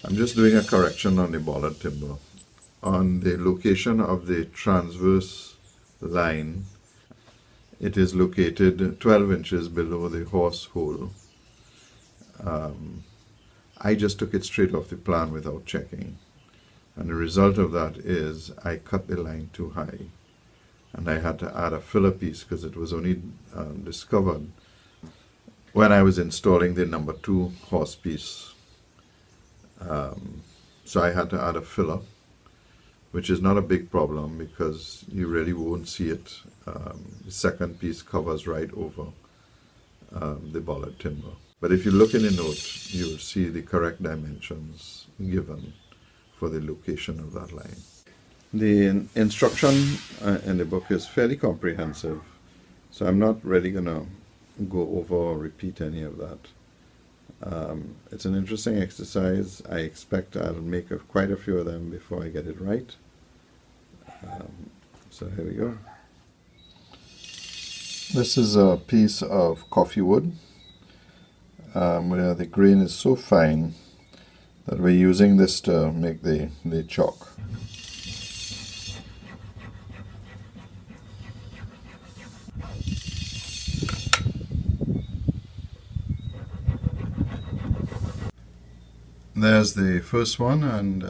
I'm just doing a correction on the bollard timber. On the location of the transverse line, it is located 12 inches below the horse hole. I just took it straight off the plan without checking. And the result of that is I cut the line too high. And I had to add a filler piece because it was only discovered when I was installing the number 2 horse piece. So I had to add a filler, which is not a big problem because you really won't see it. The second piece covers right over the bollard timber. But if you look in the note, you will see the correct dimensions given for the location of that line. The instruction in the book is fairly comprehensive, so I'm not really going to go over or repeat any of that. It's an interesting exercise. I expect I'll make quite a few of them before I get it right. So here we go. This is a piece of coffee wood where the grain is so fine that we're using this to make the chalk. There's the first one, and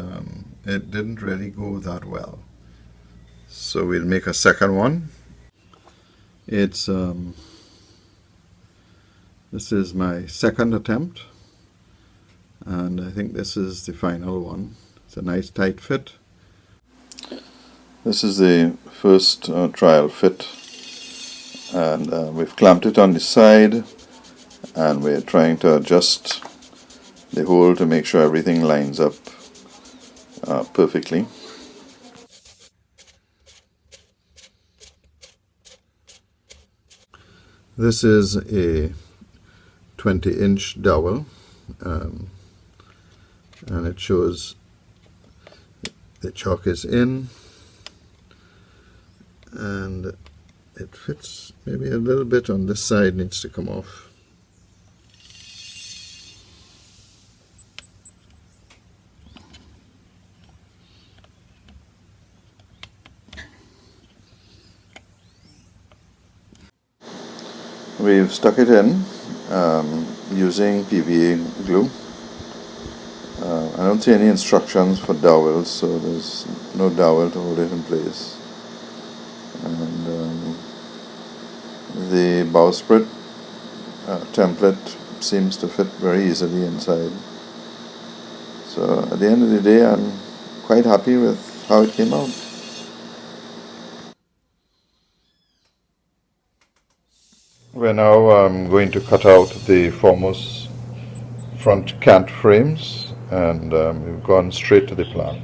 it didn't really go that well. So we'll make a second one. It's this is my second attempt, and I think this is the final one. It's a nice tight fit. This is the first trial fit, and we've clamped it on the side, and we're trying to adjust the hole to make sure everything lines up perfectly. This is a 20-inch dowel, and it shows the chalk is in, and it fits maybe a little bit on this side, needs to come off. We've stuck it in using PVA glue. I don't see any instructions for dowels, so there's no dowel to hold it in place. And the bowsprit template seems to fit very easily inside. So at the end of the day, I'm quite happy with how it came out. We're now going to cut out the foremost front cant frames, and we've gone straight to the plan.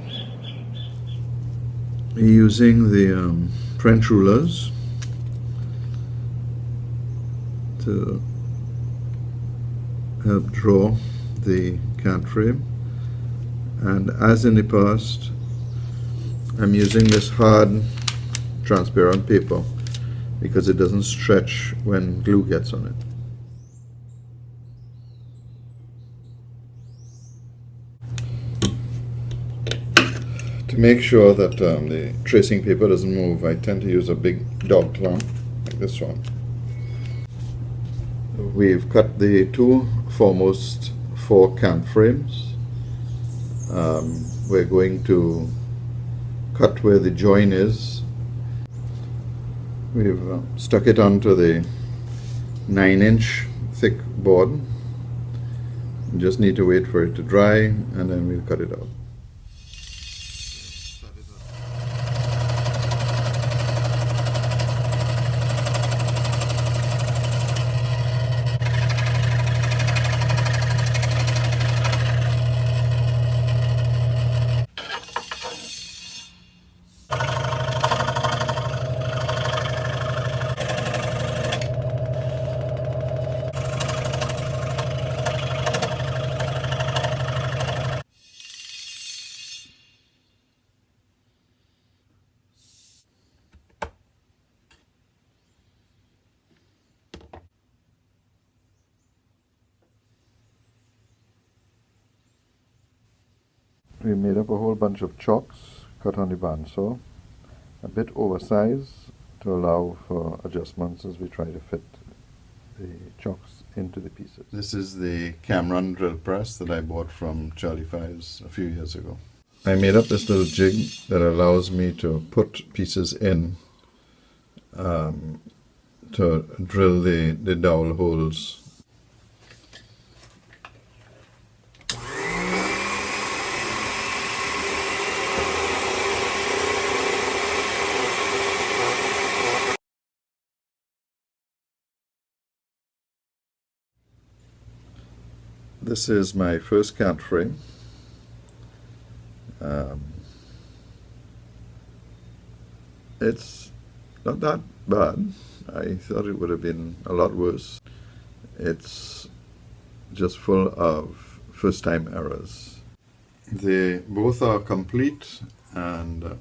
Using the French rulers to help draw the cant frame, and as in the past, I'm using this hard transparent paper because it doesn't stretch when glue gets on it. To make sure that the tracing paper doesn't move, I tend to use a big dog clamp like this one. We've cut the 2 foremost 4 cant frames. We're going to cut where the join is. We've stuck it onto the 9-inch thick board. We just need to wait for it to dry, and then we'll cut it out. we made up a whole bunch of chocks cut on the bandsaw, a bit oversized to allow for adjustments as we try to fit the chocks into the pieces. This is the Cameron drill press that I bought from Charlie Fives a few years ago. I made up this little jig that allows me to put pieces in to drill the dowel holes. This is my first cant frame. It's not that bad. I thought it would have been a lot worse. It's just full of first-time errors. They both are complete, and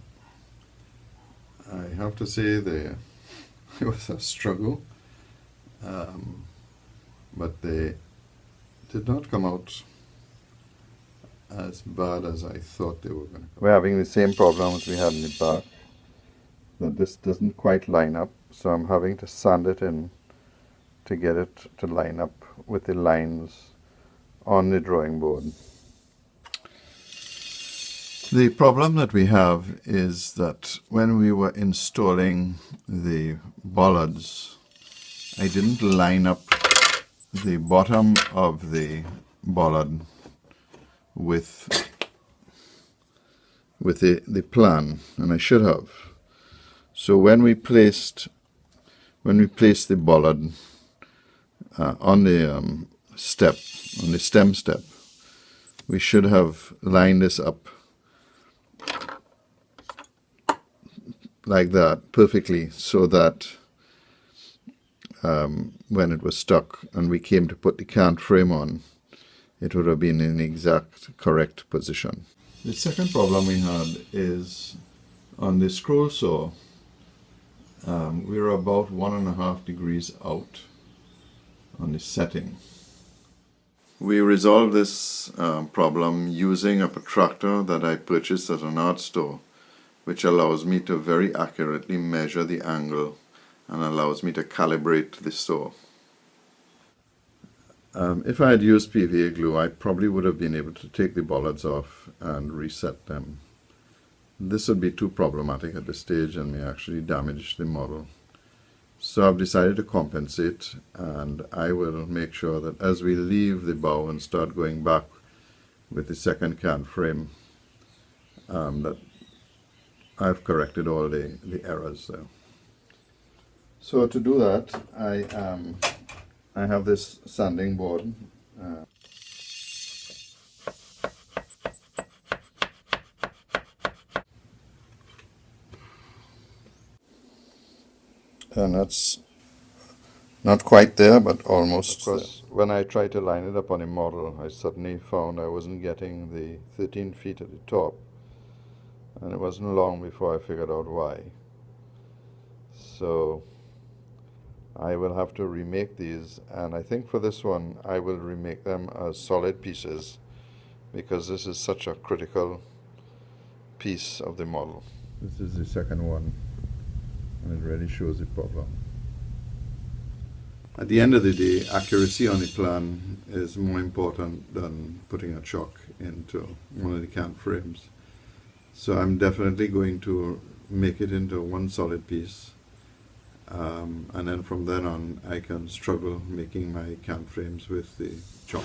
I have to say it was a struggle, but they did not come out as bad as I thought they were going to come. We're having the same problems we had in the back, that this doesn't quite line up, so I'm having to sand it in to get it to line up with the lines on the drawing board. The problem that we have is that when we were installing the bollards, I didn't line up the bottom of the bollard with the plan, and I should have. So when we placed the bollard on the stem step, we should have lined this up like that perfectly, so that when it was stuck and we came to put the cant frame on, it would have been in the exact correct position. The second problem we had is on the scroll saw. We were about 1.5 degrees out on the setting. We resolved this problem using a protractor that I purchased at an art store, which allows me to very accurately measure the angle and allows me to calibrate the saw. If I had used PVA glue, I probably would have been able to take the bollards off and reset them. This would be too problematic at this stage and may actually damage the model. So I've decided to compensate, and I will make sure that as we leave the bow and start going back with the second cant frame, that I've corrected all the errors there. So to do that, I have this sanding board. And that's not quite there, but almost. Because when I tried to line it up on a model, I suddenly found I wasn't getting the 13 feet at the top. And it wasn't long before I figured out why. So I will have to remake these, and I think for this one I will remake them as solid pieces, because this is such a critical piece of the model. This is the second one, and it really shows the problem. At the end of the day, accuracy on the plan is more important than putting a chock into one of the cant frames. So I'm definitely going to make it into one solid piece, and then from then on I can struggle making my cant frames with the chock.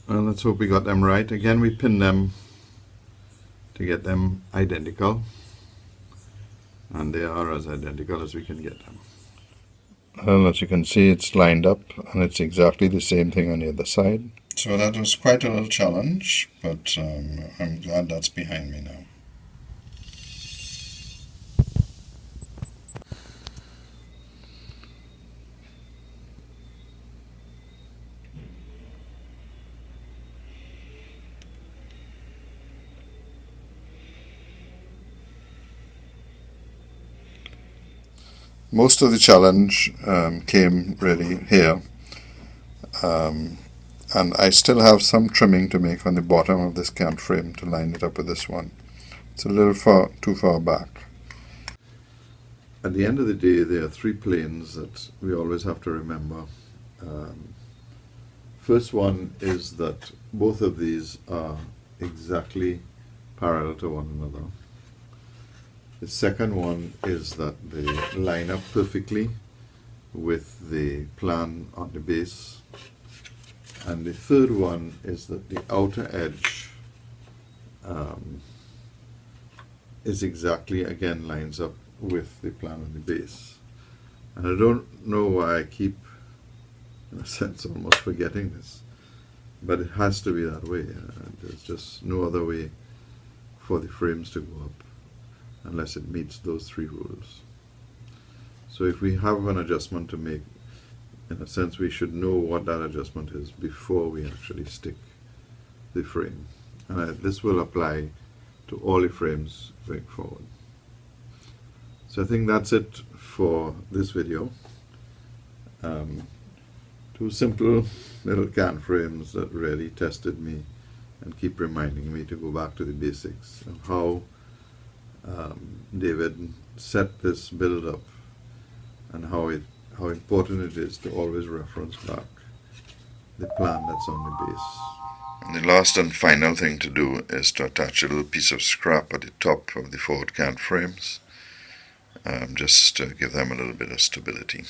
Well, let's hope we got them right. Again, we pin them to get them identical, and they are as identical as we can get them. Well, as you can see, it's lined up, and it's exactly the same thing on the other side. So that was quite a little challenge, but I'm glad that's behind me now. Most of the challenge came really here, And I still have some trimming to make on the bottom of this cant frame to line it up with this one. It's a little too far back. At the end of the day, there are three planes that we always have to remember. First one is that both of these are exactly parallel to one another. The second one is that they line up perfectly with the plan on the base. And the third one is that the outer edge is exactly, again, lines up with the plan on the base. And I don't know why I keep, in a sense, almost forgetting this, but it has to be that way. There's just no other way for the frames to go up unless it meets those three rules. So if we have an adjustment to make, in a sense, we should know what that adjustment is before we actually stick the frame. And this will apply to all the frames going forward. So I think that's it for this video. Two simple little cant frames that really tested me and keep reminding me to go back to the basics of how David set this build up and how important it is to always reference back the plan that's on the base. And the last and final thing to do is to attach a little piece of scrap at the top of the forward cant frames, just to give them a little bit of stability.